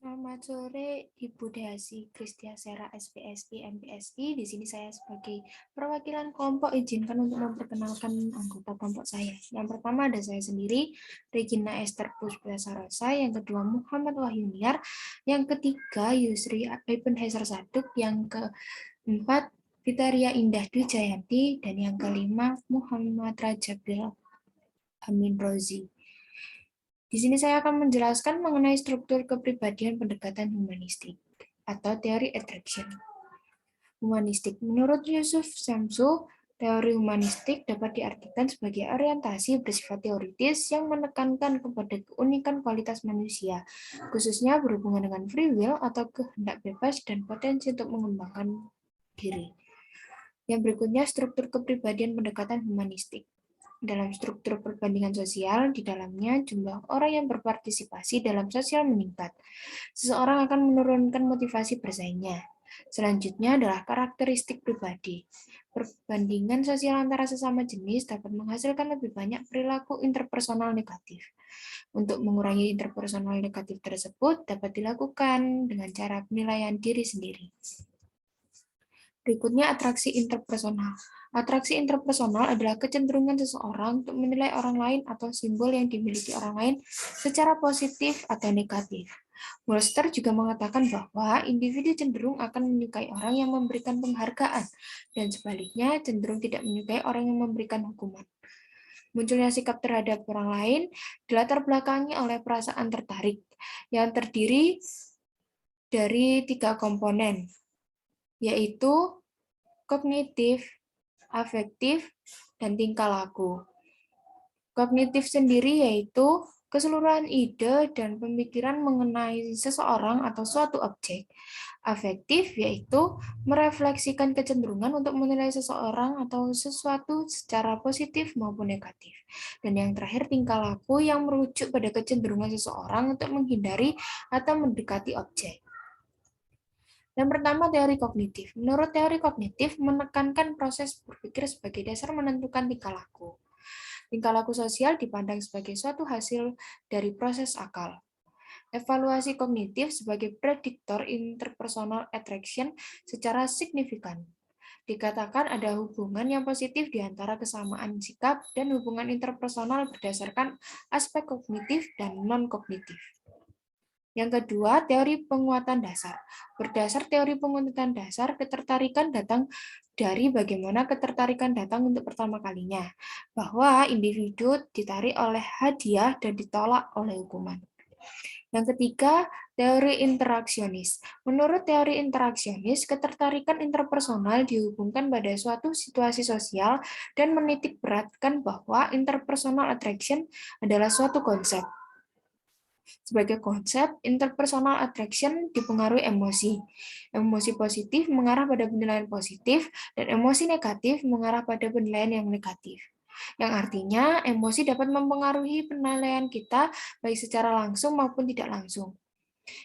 Selamat sore, Ibu Desi Kristiasera SPSI MPSI. Di sini saya sebagai perwakilan kelompok izinkan untuk memperkenalkan anggota kelompok saya. Yang pertama ada saya sendiri, Regina Esther Puspiasarosa. Yang kedua Muhammad Wahyuniar. Yang ketiga Yusri Ebenhezer Saduk. Yang keempat Vitaria Indah Dwi Jayanti. Dan yang kelima Muhammad Rajabil Amin Rozi. Di sini saya akan menjelaskan mengenai struktur kepribadian pendekatan humanistik atau teori attraction. Humanistik. Menurut Yusuf Samsu, teori humanistik dapat diartikan sebagai orientasi bersifat teoritis yang menekankan kepada keunikan kualitas manusia, khususnya berhubungan dengan free will atau kehendak bebas dan potensi untuk mengembangkan diri. Yang berikutnya, struktur kepribadian pendekatan humanistik. Dalam struktur perbandingan sosial, di dalamnya jumlah orang yang berpartisipasi dalam sosial meningkat. Seseorang akan menurunkan motivasi bersaingnya. Selanjutnya adalah karakteristik pribadi. Perbandingan sosial antara sesama jenis dapat menghasilkan lebih banyak perilaku interpersonal negatif. Untuk mengurangi interpersonal negatif tersebut dapat dilakukan dengan cara penilaian diri sendiri. Berikutnya atraksi interpersonal. Atraksi interpersonal adalah kecenderungan seseorang untuk menilai orang lain atau simbol yang dimiliki orang lain secara positif atau negatif. Bolster juga mengatakan bahwa individu cenderung akan menyukai orang yang memberikan penghargaan dan sebaliknya cenderung tidak menyukai orang yang memberikan hukuman. Munculnya sikap terhadap orang lain dilatar belakangi oleh perasaan tertarik yang terdiri dari 3 komponen, yaitu kognitif, afektif, dan tingkah laku. Kognitif sendiri yaitu keseluruhan ide dan pemikiran mengenai seseorang atau suatu objek. Afektif yaitu merefleksikan kecenderungan untuk menilai seseorang atau sesuatu secara positif maupun negatif. Dan yang terakhir tingkah laku yang merujuk pada kecenderungan seseorang untuk menghindari atau mendekati objek. Yang pertama, teori kognitif. Menurut teori kognitif, menekankan proses berpikir sebagai dasar menentukan tingkah laku. Tingkah laku sosial dipandang sebagai suatu hasil dari proses akal. Evaluasi kognitif sebagai prediktor interpersonal attraction secara signifikan. Dikatakan ada hubungan yang positif di antara kesamaan sikap dan hubungan interpersonal berdasarkan aspek kognitif dan non-kognitif. Yang kedua, teori penguatan dasar. Berdasar teori penguatan dasar, ketertarikan datang dari bagaimana ketertarikan datang untuk pertama kalinya, bahwa individu ditarik oleh hadiah dan ditolak oleh hukuman. Yang ketiga, teori interaksionis. Menurut teori interaksionis, ketertarikan interpersonal dihubungkan pada suatu situasi sosial dan menitik beratkan bahwa interpersonal attraction adalah suatu konsep. Sebagai konsep, interpersonal attraction dipengaruhi emosi. Emosi positif mengarah pada penilaian positif, dan emosi negatif mengarah pada penilaian yang negatif. Yang artinya, emosi dapat mempengaruhi penilaian kita baik secara langsung maupun tidak langsung.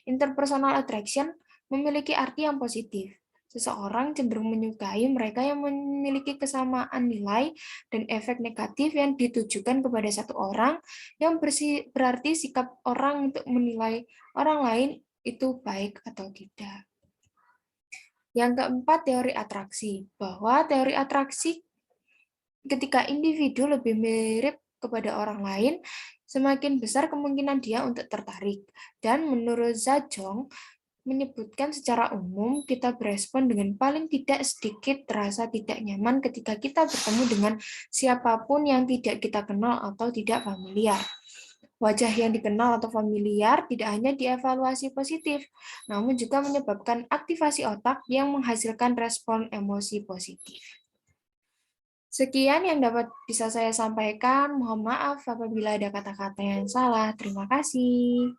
Interpersonal attraction memiliki arti yang positif. Seseorang cenderung menyukai mereka yang memiliki kesamaan nilai dan efek negatif yang ditujukan kepada satu orang, yang berarti sikap orang untuk menilai orang lain itu baik atau tidak. Yang keempat, teori atraksi. Bahwa teori atraksi ketika individu lebih mirip kepada orang lain, semakin besar kemungkinan dia untuk tertarik. Dan menurut Zajong, menyebutkan secara umum kita berespon dengan paling tidak sedikit terasa tidak nyaman ketika kita bertemu dengan siapapun yang tidak kita kenal atau tidak familiar. Wajah yang dikenal atau familiar tidak hanya dievaluasi positif, namun juga menyebabkan aktivasi otak yang menghasilkan respon emosi positif. Sekian yang dapat bisa saya sampaikan. Mohon maaf apabila ada kata-kata yang salah. Terima kasih.